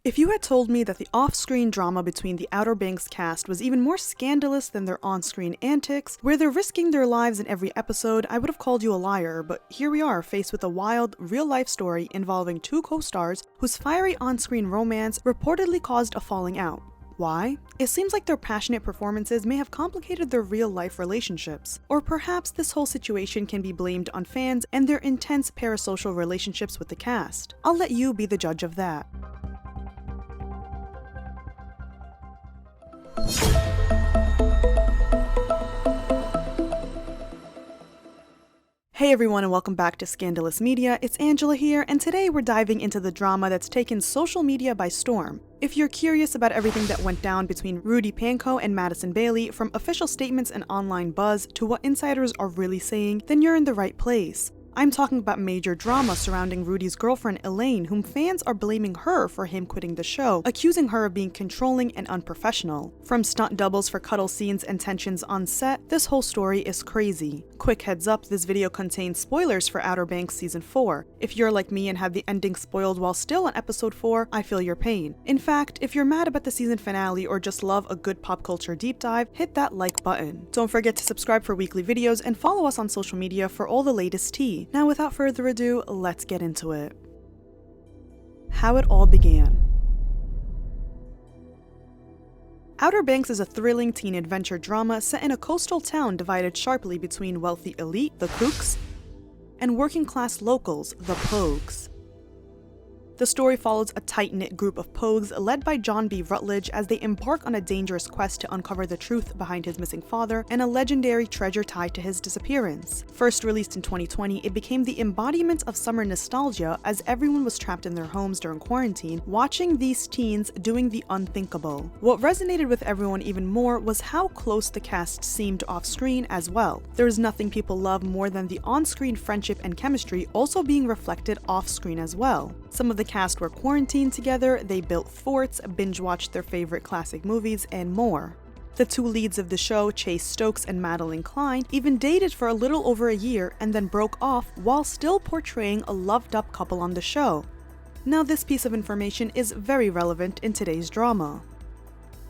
If you had told me that the off-screen drama between the Outer Banks cast was even more scandalous than their on-screen antics, where they're risking their lives in every episode, I would have called you a liar, but here we are faced with a wild, real-life story involving two co-stars whose fiery on-screen romance reportedly caused a falling out. Why? It seems like their passionate performances may have complicated their real-life relationships. Or perhaps this whole situation can be blamed on fans and their intense parasocial relationships with the cast. I'll let you be the judge of that. Hey everyone and welcome back to Scandalous Media, it's Angela here, and today we're diving into the drama that's taken social media by storm. If you're curious about everything that went down between Rudy Pankow and Madison Bailey, from official statements and online buzz to what insiders are really saying, then you're in the right place. I'm talking about major drama surrounding Rudy's girlfriend Elaine, whom fans are blaming her for him quitting the show, accusing her of being controlling and unprofessional. From stunt doubles for cuddle scenes and tensions on set, this whole story is crazy. Quick heads up, this video contains spoilers for Outer Banks Season 4. If you're like me and had the ending spoiled while still on Episode 4, I feel your pain. In fact, if you're mad about the season finale or just love a good pop culture deep dive, hit that like button. Don't forget to subscribe for weekly videos and follow us on social media for all the latest tea. Now without further ado, let's get into it. How it all began. Outer Banks is a thrilling teen adventure drama set in a coastal town divided sharply between wealthy elite, the kooks, and working class locals, the pogues. The story follows a tight-knit group of pogues led by John B. Rutledge as they embark on a dangerous quest to uncover the truth behind his missing father and a legendary treasure tied to his disappearance. First released in 2020, it became the embodiment of summer nostalgia as everyone was trapped in their homes during quarantine, watching these teens doing the unthinkable. What resonated with everyone even more was how close the cast seemed off-screen as well. There is nothing people love more than the on-screen friendship and chemistry also being reflected off-screen as well. Some of the cast were quarantined together, they built forts, binge-watched their favorite classic movies, and more. The two leads of the show, Chase Stokes and Madeline Klein, even dated for a little over a year and then broke off while still portraying a loved-up couple on the show. Now this piece of information is very relevant in today's drama.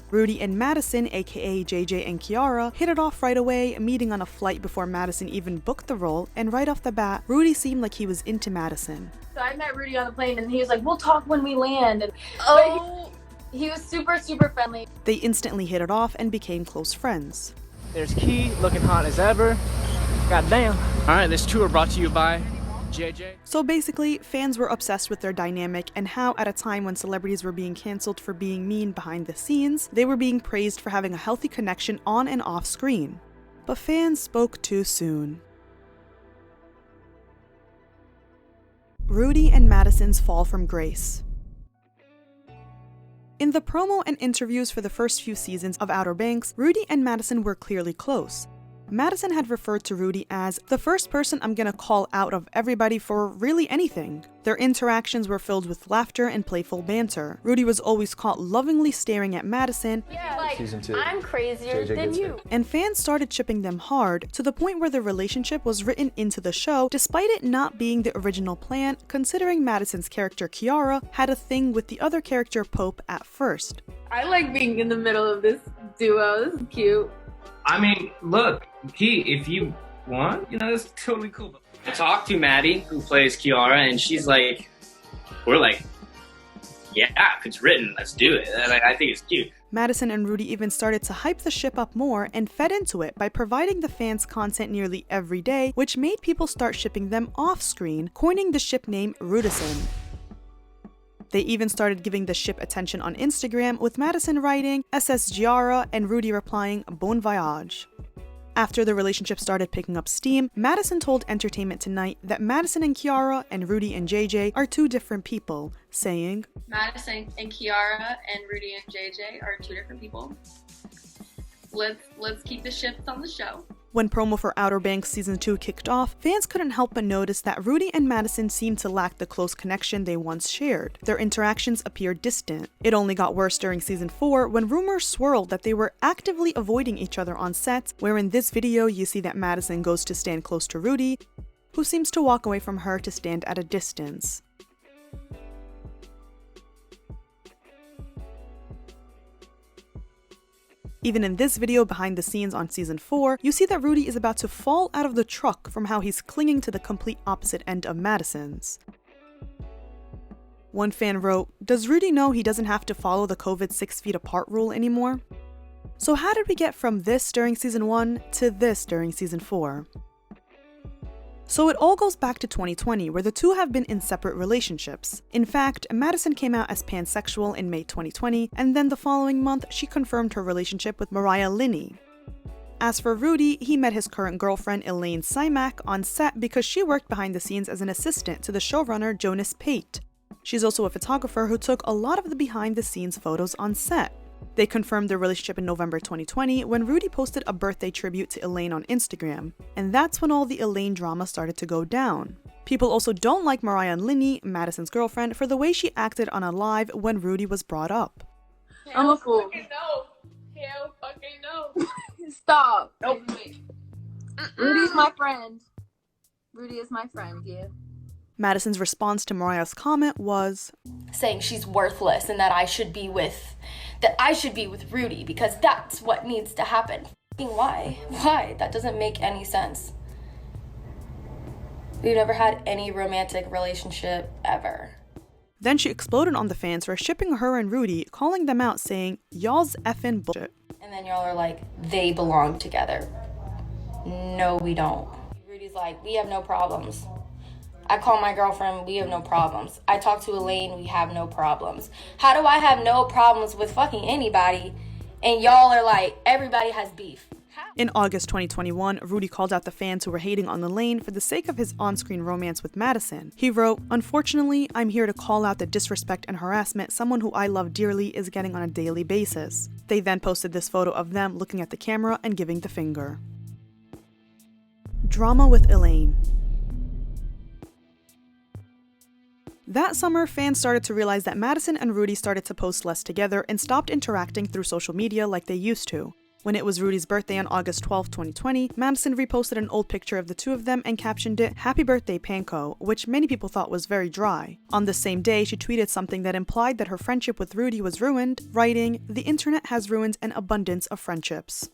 Rudy and Madison, aka JJ and Kiara, hit it off right away, meeting on a flight before Madison even booked the role, and right off the bat, Rudy seemed like he was into Madison. So I met Rudy on the plane and he was like, we'll talk when we land. And he was super friendly. They instantly hit it off and became close friends. There's Key, looking hot as ever. Goddamn. Alright, this tour brought to you by JJ. So basically, fans were obsessed with their dynamic and how at a time when celebrities were being cancelled for being mean behind the scenes, they were being praised for having a healthy connection on and off screen. But fans spoke too soon. Rudy and Madison's fall from grace. In the promo and interviews for the first few seasons of Outer Banks, Rudy and Madison were clearly close. Madison had referred to Rudy as the first person I'm gonna call out of everybody for really anything. Their interactions were filled with laughter and playful banter. Rudy was always caught lovingly staring at Madison, Like, Season 2. I'm crazier JJ than gets you. it. and fans started chipping them hard to the point where the relationship was written into the show despite it not being the original plan, considering Madison's character Kiara had a thing with the other character Pope at first. I like being in the middle of this duo. This is cute. I mean, look, Key, if you want, it's totally cool. I talked to Maddie, who plays Kiara, and she's like, we're like, yeah, if it's written, let's do it. And I think it's cute. Madison and Rudy even started to hype the ship up more and fed into it by providing the fans content nearly every day, which made people start shipping them off-screen, coining the ship name Rudison. They even started giving the ship attention on Instagram, with Madison writing SS Giara and Rudy replying Bon Voyage. After the relationship started picking up steam, Madison told Entertainment Tonight that Madison and Kiara and Rudy and JJ are two different people, saying, Madison and Kiara and Rudy and JJ are two different people. Let's keep the ships on the show. When promo for Outer Banks Season 2 kicked off, fans couldn't help but notice that Rudy and Madison seemed to lack the close connection they once shared. Their interactions appeared distant. It only got worse during Season 4 when rumors swirled that they were actively avoiding each other on set, where in this video you see that Madison goes to stand close to Rudy, who seems to walk away from her to stand at a distance. Even in this video behind the scenes on season 4, you see that Rudy is about to fall out of the truck from how he's clinging to the complete opposite end of Madison's. One fan wrote, "Does Rudy know he doesn't have to follow the COVID 6 feet apart rule anymore?" So how did we get from this during season 1 to this during season 4? So it all goes back to 2020, where the two have been in separate relationships. In fact, Madison came out as pansexual in May 2020, and then the following month, she confirmed her relationship with Mariah. As for Rudy, he met his current girlfriend Elaine on set because she worked behind the scenes as an assistant to the showrunner Jonas Pate. She's also a photographer who took a lot of the behind-the-scenes photos on set. They confirmed their relationship in November 2020 when Rudy posted a birthday tribute to Elaine on Instagram, and that's when all the Elaine drama started to go down. People also don't like Mariah, Madison's girlfriend, for the way she acted on a live when Rudy was brought up. I'm a fool. Hell fucking no. Stop. Nope. Rudy's my friend. Rudy is my friend, yeah. Madison's response to Mariah's comment was saying she's worthless and that I should be with Rudy because that's what needs to happen. Why? That doesn't make any sense. We've never had any romantic relationship ever. Then she exploded on the fans for shipping her and Rudy, calling them out saying, "Y'all's effing bullshit." And then y'all are like, they belong together. No, we don't. Rudy's like, we have no problems. I call my girlfriend, we have no problems. I talk to Elaine, we have no problems. How do I have no problems with fucking anybody and y'all are like, everybody has beef? In August 2021, Rudy called out the fans who were hating on Elaine for the sake of his on-screen romance with Madison. He wrote, "Unfortunately, I'm here to call out the disrespect and harassment someone who I love dearly is getting on a daily basis." They then posted this photo of them looking at the camera and giving the finger. Drama with Elaine. That summer, fans started to realize that Madison and Rudy started to post less together and stopped interacting through social media like they used to. When it was Rudy's birthday on August 12, 2020, Madison reposted an old picture of the two of them and captioned it, "Happy birthday, Pankow," which many people thought was very dry. On the same day, she tweeted something that implied that her friendship with Rudy was ruined, writing, "The internet has ruined an abundance of friendships."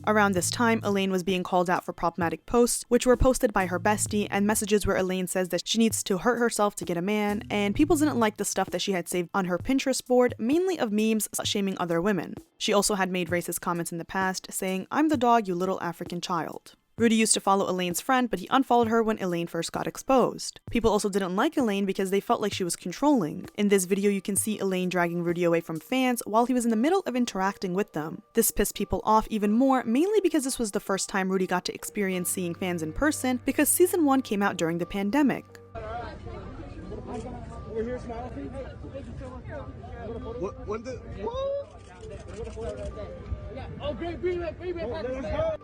Around this time, Elaine was being called out for problematic posts, which were posted by her bestie, and messages where Elaine says that she needs to hurt herself to get a man, and people didn't like the stuff that she had saved on her Pinterest board, mainly of memes shaming other women. She also had made racist comments in the past, saying, "I'm the dog, you little African child." Rudy used to follow Elaine's friend, but he unfollowed her when Elaine first got exposed. People also didn't like Elaine because they felt like she was controlling. In this video, you can see Elaine dragging Rudy away from fans while he was in the middle of interacting with them. This pissed people off even more, mainly because this was the first time Rudy got to experience seeing fans in person because season 1 came out during the pandemic.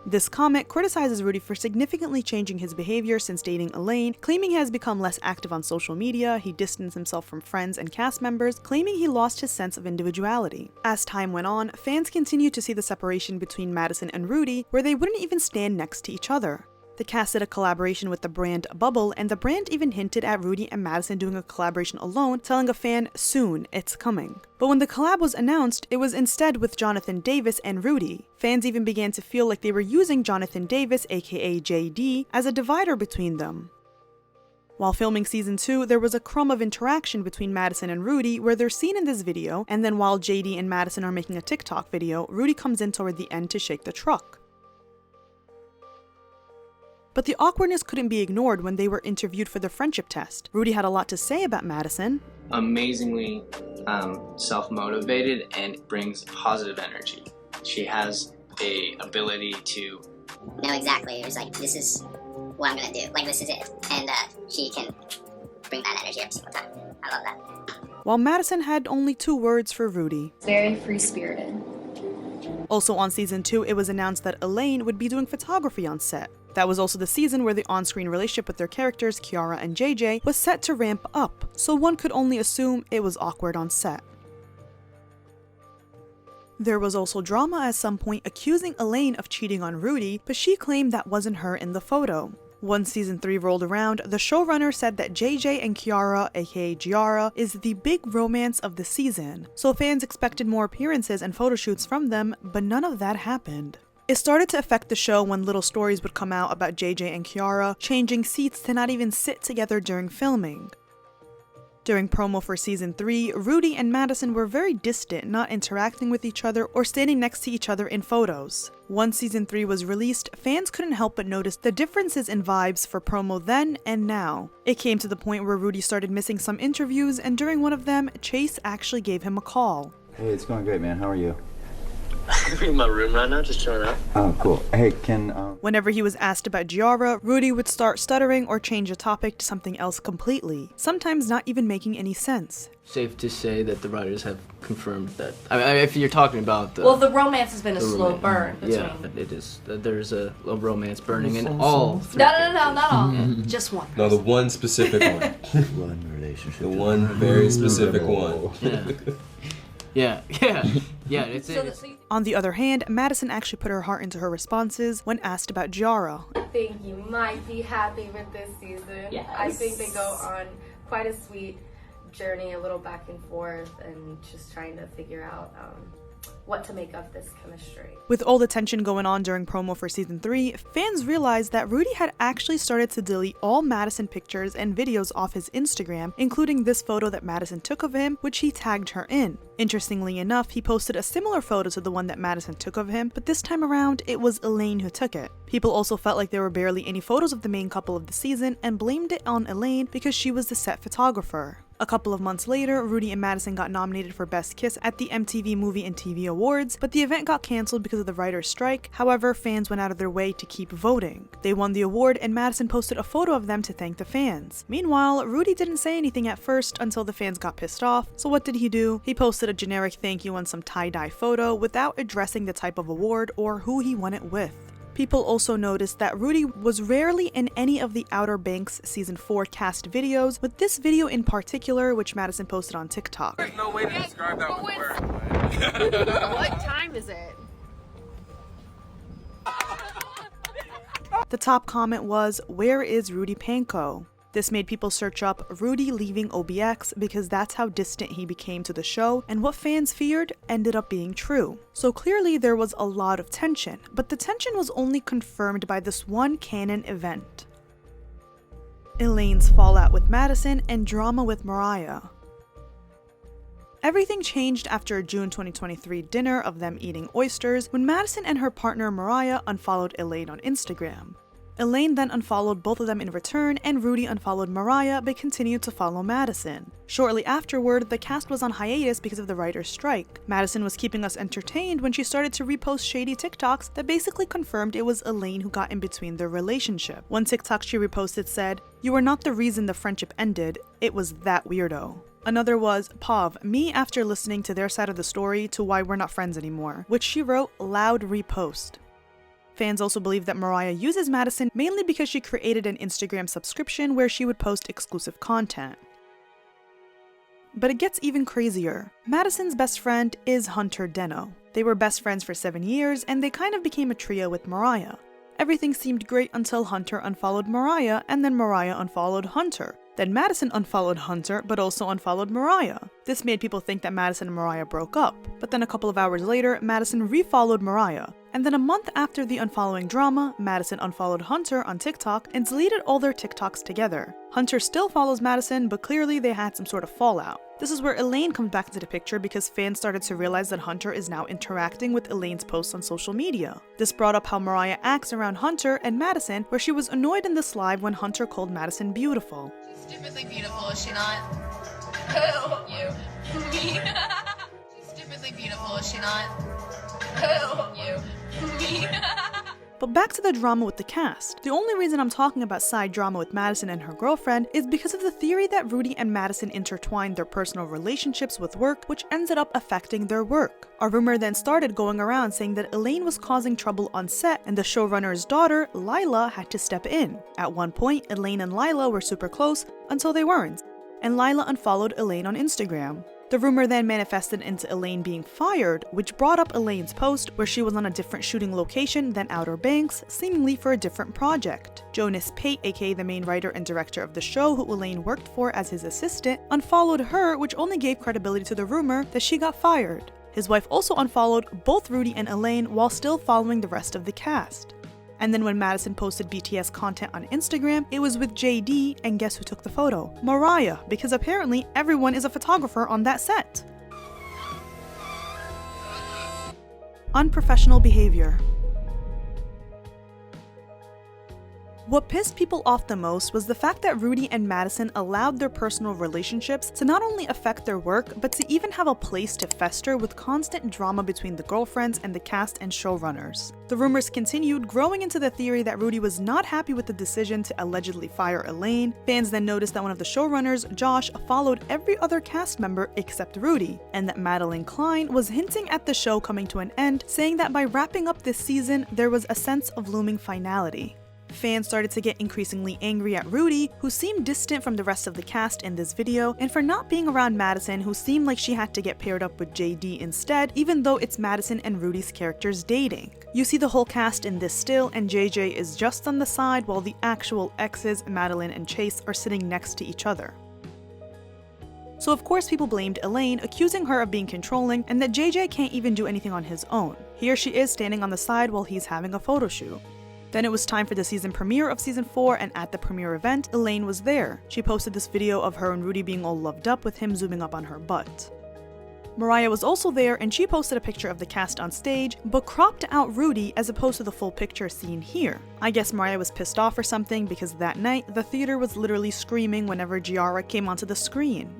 This comment criticizes Rudy for significantly changing his behavior since dating Elaine, claiming he has become less active on social media, he distanced himself from friends and cast members, claiming he lost his sense of individuality. As time went on, fans continued to see the separation between Madison and Rudy, where they wouldn't even stand next to each other. The cast did a collaboration with the brand Bubble, and the brand even hinted at Rudy and Madison doing a collaboration alone, telling a fan, "Soon, it's coming." But when the collab was announced, it was instead with Jonathan Davis and Rudy. Fans even began to feel like they were using Jonathan Davis, aka JD, as a divider between them. While filming season 2, there was a crumb of interaction between Madison and Rudy where they're seen in this video, and then while JD and Madison are making a TikTok video, Rudy comes in toward the end to shake the truck. But the awkwardness couldn't be ignored when they were interviewed for the friendship test. Rudy had a lot to say about Madison. Amazingly self-motivated and brings positive energy. She has a ability to know exactly, it was like, this is what I'm gonna do, like this is it. And she can bring that energy every single time. I love that. While Madison had only 2 words for Rudy. Very free-spirited. Also on season 2, it was announced that Elaine would be doing photography on set. That was also the season where the on-screen relationship with their characters, Kiara and JJ, was set to ramp up, so one could only assume it was awkward on set. There was also drama at some point accusing Elaine of cheating on Rudy, but she claimed that wasn't her in the photo. Once season 3 rolled around, the showrunner said that JJ and Kiara, aka Giara, is the big romance of the season, so fans expected more appearances and photo shoots from them, but none of that happened. It started to affect the show when little stories would come out about JJ and Kiara changing seats to not even sit together during filming. During promo for season 3, Rudy and Madison were very distant, not interacting with each other or standing next to each other in photos. Once season 3 was released, fans couldn't help but notice the differences in vibes for promo then and now. It came to the point where Rudy started missing some interviews, and during one of them, Chase actually gave him a call. Hey, it's going great, man. How are you? I'm in my room right now, just chilling out. Oh, cool. Hey, can, Whenever he was asked about Giara, Rudy would start stuttering or change the topic to something else completely, sometimes not even making any sense. Safe to say that the writers have confirmed that. I mean, if you're talking about the... Well, the romance has been a slow burn between... Yeah, it is. There's a romance burning in all three. No, not all. Just one. No, the one specific one. one relationship. The one very specific one. Yeah. It's On the other hand, Madison actually put her heart into her responses when asked about Giara. I think you might be happy with this season. Yes. I think they go on quite a sweet journey, a little back and forth, and just trying to figure out what to make of this chemistry. With all the tension going on during promo for season 3, fans realized that Rudy had actually started to delete all Madison pictures and videos off his Instagram, including this photo that Madison took of him, which he tagged her in. Interestingly enough, he posted a similar photo to the one that Madison took of him, but this time around, it was Elaine who took it. People also felt like there were barely any photos of the main couple of the season and blamed it on Elaine because she was the set photographer. A couple of months later, Rudy and Madison got nominated for Best Kiss at the MTV Movie and TV Awards, but the event got cancelled because of the writer's strike. However, fans went out of their way to keep voting. They won the award, and Madison posted a photo of them to thank the fans. Meanwhile, Rudy didn't say anything at first until the fans got pissed off, so what did he do? He posted a generic thank you on some tie-dye photo without addressing the type of award or who he won it with. People also noticed that Rudy was rarely in any of the Outer Banks season 4 cast videos, with this video in particular, which Madison posted on TikTok. There's no way to describe that with words. What time is it? The top comment was, "Where is Rudy Pankow?" This made people search up Rudy leaving OBX because that's how distant he became to the show, and what fans feared ended up being true. So clearly there was a lot of tension, but the tension was only confirmed by this one canon event. Elaine's fallout with Madison and drama with Mariah. Everything changed after a June 2023 dinner of them eating oysters when Madison and her partner Mariah unfollowed Elaine on Instagram. Elaine then unfollowed both of them in return, and Rudy unfollowed Mariah but continued to follow Madison. Shortly afterward, the cast was on hiatus because of the writer's strike. Madison was keeping us entertained when she started to repost shady TikToks that basically confirmed it was Elaine who got in between their relationship. One TikTok she reposted said, "You are not the reason the friendship ended, it was that weirdo." Another was, "Pav, me after listening to their side of the story to why we're not friends anymore," which she wrote loud repost. Fans also believe that Mariah uses Madison mainly because she created an Instagram subscription where she would post exclusive content. But it gets even crazier. Madison's best friend is Hunter Deno. They were best friends for 7 years, and they kind of became a trio with Mariah. Everything seemed great until Hunter unfollowed Mariah, and then Mariah unfollowed Hunter. Then Madison unfollowed Hunter, but also unfollowed Mariah. This made people think that Madison and Mariah broke up. But then a couple of hours later, Madison refollowed Mariah. And then a month after the unfollowing drama, Madison unfollowed Hunter on TikTok and deleted all their TikToks together. Hunter still follows Madison, but clearly they had some sort of fallout. This is where Elaine comes back into the picture because fans started to realize that Hunter is now interacting with Elaine's posts on social media. This brought up how Mariah acts around Hunter and Madison, where she was annoyed in this live when Hunter called Madison beautiful. Stupidly beautiful, is she not? Who? You. Me. She's stupidly beautiful, is she not? Who? You. Me. But back to the drama with the cast. The only reason I'm talking about side drama with Madison and her girlfriend is because of the theory that Rudy and Madison intertwined their personal relationships with work, which ended up affecting their work. A rumor then started going around saying that Elaine was causing trouble on set and the showrunner's daughter, Lila, had to step in. At one point, Elaine and Lila were super close until they weren't, and Lila unfollowed Elaine on Instagram. The rumor then manifested into Elaine being fired, which brought up Elaine's post where she was on a different shooting location than Outer Banks, seemingly for a different project. Jonas Pate, aka the main writer and director of the show who Elaine worked for as his assistant, unfollowed her, which only gave credibility to the rumor that she got fired. His wife also unfollowed both Rudy and Elaine while still following the rest of the cast. And then when Madison posted BTS content on Instagram, it was with JD, and guess who took the photo? Mariah, because apparently everyone is a photographer on that set. Unprofessional behavior. What pissed people off the most was the fact that Rudy and Madison allowed their personal relationships to not only affect their work, but to even have a place to fester with constant drama between the girlfriends and the cast and showrunners. The rumors continued, growing into the theory that Rudy was not happy with the decision to allegedly fire Elaine. Fans then noticed that one of the showrunners, Josh, followed every other cast member except Rudy, and that Madeline Klein was hinting at the show coming to an end, saying that by wrapping up this season, there was a sense of looming finality. Fans started to get increasingly angry at Rudy, who seemed distant from the rest of the cast in this video, and for not being around Madison, who seemed like she had to get paired up with JD instead, even though it's Madison and Rudy's characters dating. You see the whole cast in this still, and JJ is just on the side while the actual exes, Madeline and Chase, are sitting next to each other. So of course people blamed Elaine, accusing her of being controlling and that JJ can't even do anything on his own. Here she is standing on the side while he's having a photo shoot. Then it was time for the season premiere of season 4, and at the premiere event, Elaine was there. She posted this video of her and Rudy being all loved up with him zooming up on her butt. Mariah was also there, and she posted a picture of the cast on stage, but cropped out Rudy as opposed to the full picture seen here. I guess Mariah was pissed off or something, because that night, the theater was literally screaming whenever Giara came onto the screen.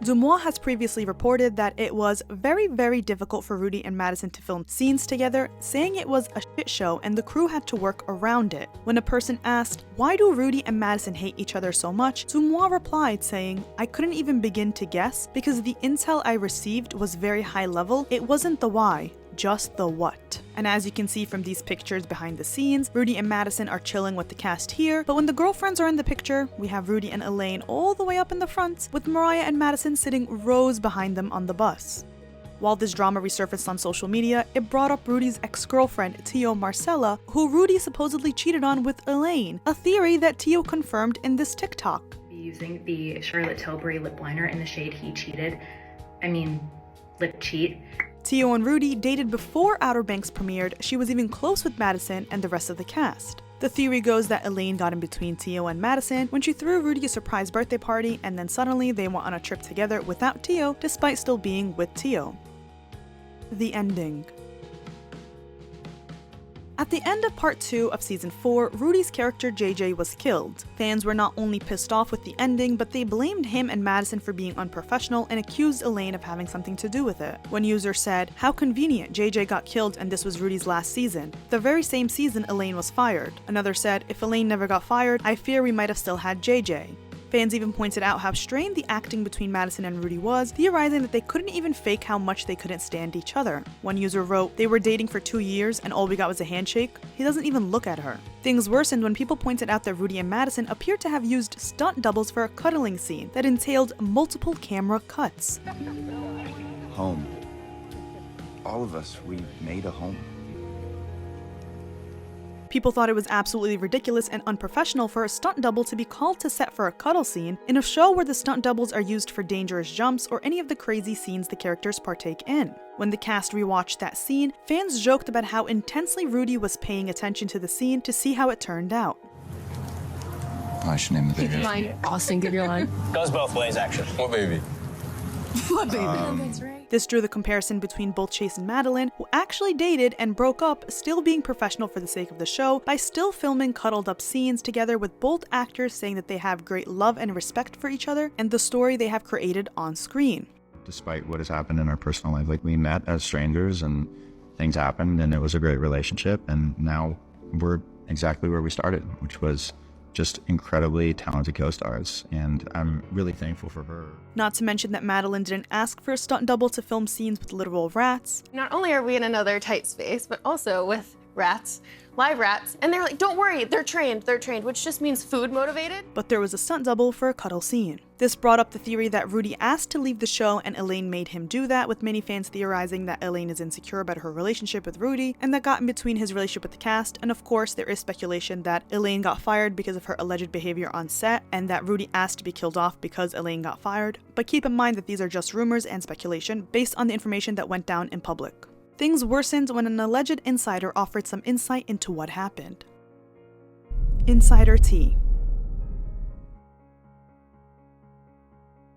Dumois has previously reported that it was very difficult for Rudy and Madison to film scenes together, saying it was a shit show and the crew had to work around it. When a person asked, "Why do Rudy and Madison hate each other so much?" Dumois replied saying, "I couldn't even begin to guess because the intel I received was very high level. It wasn't the why, just the what." And as you can see from these pictures behind the scenes, Rudy and Madison are chilling with the cast here, but when the girlfriends are in the picture, we have Rudy and Elaine all the way up in the front, with Mariah and Madison sitting rows behind them on the bus. While this drama resurfaced on social media, it brought up Rudy's ex-girlfriend, Tio Marcella, who Rudy supposedly cheated on with Elaine, a theory that Tio confirmed in this TikTok. Using the Charlotte Tilbury lip liner in the shade He Cheated. Lip cheat. Tio and Rudy dated before Outer Banks premiered. She was even close with Madison and the rest of the cast. The theory goes that Elaine got in between Tio and Madison when she threw Rudy a surprise birthday party, and then suddenly they went on a trip together without Tio, despite still being with Tio. The ending. At the end of part 2 of season 4, Rudy's character JJ was killed. Fans were not only pissed off with the ending, but they blamed him and Madison for being unprofessional and accused Elaine of having something to do with it. One user said, "How convenient, JJ got killed and this was Rudy's last season. The very same season Elaine was fired." Another said, "If Elaine never got fired, I fear we might have still had JJ." Fans even pointed out how strained the acting between Madison and Rudy was, theorizing that they couldn't even fake how much they couldn't stand each other. One user wrote, "They were dating for 2 years and all we got was a handshake. He doesn't even look at her." Things worsened when people pointed out that Rudy and Madison appeared to have used stunt doubles for a cuddling scene that entailed multiple camera cuts. Home. All of us, we made a home. People thought it was absolutely ridiculous and unprofessional for a stunt double to be called to set for a cuddle scene in a show where the stunt doubles are used for dangerous jumps or any of the crazy scenes the characters partake in. When the cast rewatched that scene, fans joked about how intensely Rudy was paying attention to the scene to see how it turned out. I should name the Give baby. your line. Austin, give your line. Goes both ways, actually. What baby? What baby? That's right. This drew the comparison between both Chase and Madeline, who actually dated and broke up, still being professional for the sake of the show, by still filming cuddled up scenes together, with both actors saying that they have great love and respect for each other and the story they have created on screen. Despite what has happened in our personal life, we met as strangers and things happened and it was a great relationship, and now we're exactly where we started, which was just incredibly talented co-stars, and I'm really thankful for her. Not to mention that Madeline didn't ask for a stunt double to film scenes with literal rats. Not only are we in another tight space, but also with rats, live rats, and they're like, don't worry, they're trained, which just means food motivated. But there was a stunt double for a cuddle scene. This brought up the theory that Rudy asked to leave the show and Elaine made him do that, with many fans theorizing that Elaine is insecure about her relationship with Rudy, and that got in between his relationship with the cast. And of course, there is speculation that Elaine got fired because of her alleged behavior on set, and that Rudy asked to be killed off because Elaine got fired. But keep in mind that these are just rumors and speculation based on the information that went down in public. Things worsened when an alleged insider offered some insight into what happened. Insider tea.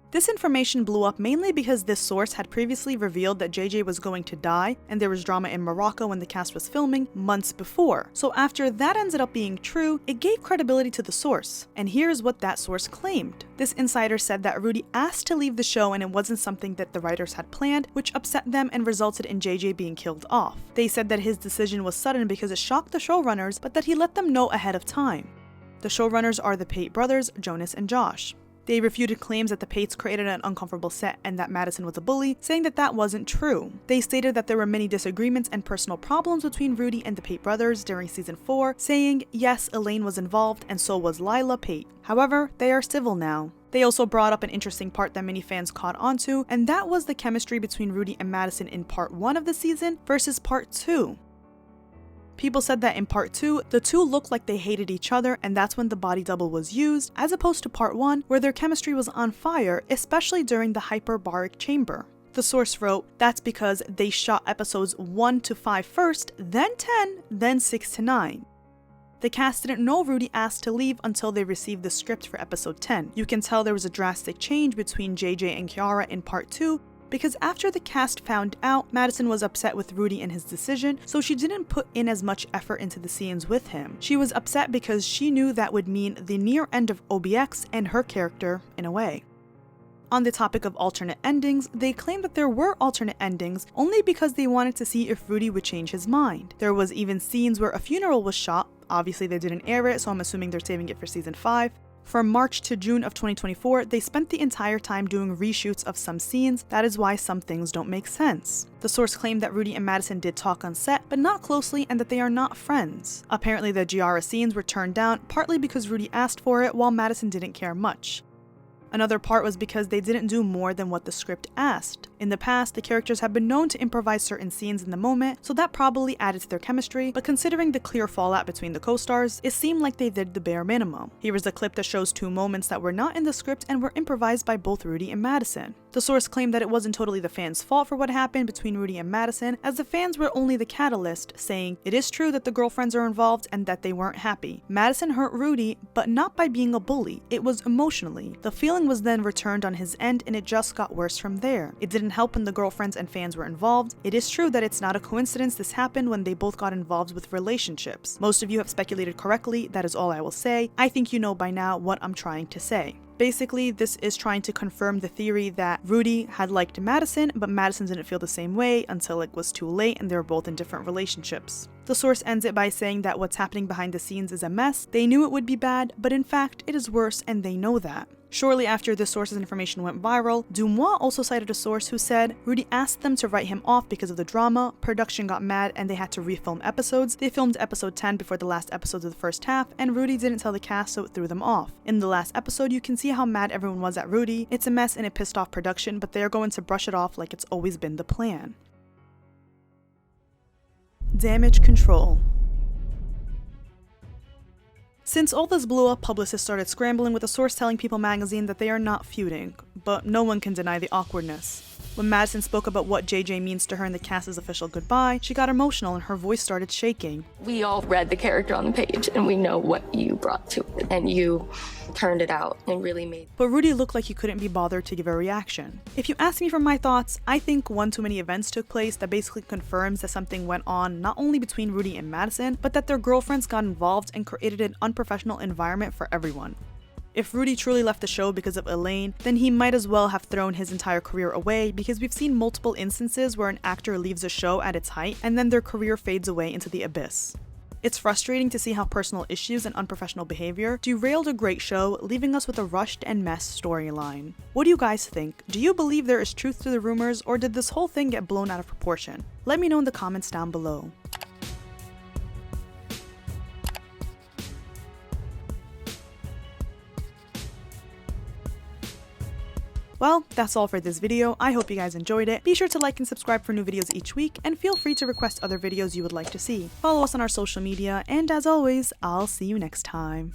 This information blew up mainly because this source had previously revealed that JJ was going to die, and there was drama in Morocco when the cast was filming months before. So after that ended up being true, it gave credibility to the source. And here's what that source claimed. This insider said that Rudy asked to leave the show and it wasn't something that the writers had planned, which upset them and resulted in JJ being killed off. They said that his decision was sudden because it shocked the showrunners, but that he let them know ahead of time. The showrunners are the Pate brothers, Jonas and Josh. They refuted claims that the Pates created an uncomfortable set and that Madison was a bully, saying that that wasn't true. They stated that there were many disagreements and personal problems between Rudy and the Pate brothers during season 4, saying, yes, Elaine was involved and so was Lila Pate. However, they are civil now. They also brought up an interesting part that many fans caught onto, and that was the chemistry between Rudy and Madison in part 1 of the season versus part 2. People said that in part 2, the two looked like they hated each other, and that's when the body double was used, as opposed to part 1, where their chemistry was on fire, especially during the hyperbaric chamber. The source wrote, that's because they shot episodes 1 to 5 first, then 10, then 6 to 9. The cast didn't know Rudy asked to leave until they received the script for episode 10. You can tell there was a drastic change between JJ and Kiara in part 2, because after the cast found out, Madison was upset with Rudy and his decision, so she didn't put in as much effort into the scenes with him. She was upset because she knew that would mean the near end of OBX and her character, in a way. On the topic of alternate endings, they claimed that there were alternate endings only because they wanted to see if Rudy would change his mind. There was even scenes where a funeral was shot. Obviously they didn't air it, so I'm assuming they're saving it for season 5. From March to June of 2024, they spent the entire time doing reshoots of some scenes. That is why some things don't make sense. The source claimed that Rudy and Madison did talk on set, but not closely, and that they are not friends. Apparently the Giara scenes were turned down, partly because Rudy asked for it, while Madison didn't care much. Another part was because they didn't do more than what the script asked. In the past, the characters have been known to improvise certain scenes in the moment, so that probably added to their chemistry, but considering the clear fallout between the co-stars, it seemed like they did the bare minimum. Here is a clip that shows 2 moments that were not in the script and were improvised by both Rudy and Madison. The source claimed that it wasn't totally the fans' fault for what happened between Rudy and Madison, as the fans were only the catalyst, saying, it is true that the girlfriends are involved and that they weren't happy. Madison hurt Rudy, but not by being a bully, it was emotionally. The feeling was then returned on his end and it just got worse from there. It didn't help when the girlfriends and fans were involved. It is true that it's not a coincidence this happened when they both got involved with relationships. Most of you have speculated correctly, that is all I will say. I think you know by now what I'm trying to say. Basically, this is trying to confirm the theory that Rudy had liked Madison, but Madison didn't feel the same way until it was too late and they were both in different relationships. The source ends it by saying that what's happening behind the scenes is a mess. They knew it would be bad, but in fact, it is worse and they know that. Shortly after this source's information went viral, Dumois also cited a source who said Rudy asked them to write him off because of the drama, production got mad and they had to refilm episodes. They filmed episode 10 before the last episodes of the first half, and Rudy didn't tell the cast, so it threw them off. In the last episode, you can see how mad everyone was at Rudy. It's a mess and it pissed off production, but they are going to brush it off like it's always been the plan. Damage control. Since all this blew up, publicists started scrambling, with a source telling People magazine that they are not feuding, but no one can deny the awkwardness. When Madison spoke about what JJ means to her in the cast's official goodbye, she got emotional and her voice started shaking. We all read the character on the page and we know what you brought to it, and you turned it out and really made. But Rudy looked like he couldn't be bothered to give a reaction. If you ask me for my thoughts, I think one too many events took place that basically confirms that something went on not only between Rudy and Madison, but that their girlfriends got involved and created an unprofessional environment for everyone. If Rudy truly left the show because of Elaine, then he might as well have thrown his entire career away, because we've seen multiple instances where an actor leaves a show at its height and then their career fades away into the abyss. It's frustrating to see how personal issues and unprofessional behavior derailed a great show, leaving us with a rushed and messed storyline. What do you guys think? Do you believe there is truth to the rumors, or did this whole thing get blown out of proportion? Let me know in the comments down below. Well, that's all for this video. I hope you guys enjoyed it. Be sure to like and subscribe for new videos each week, and feel free to request other videos you would like to see. Follow us on our social media, and as always, I'll see you next time.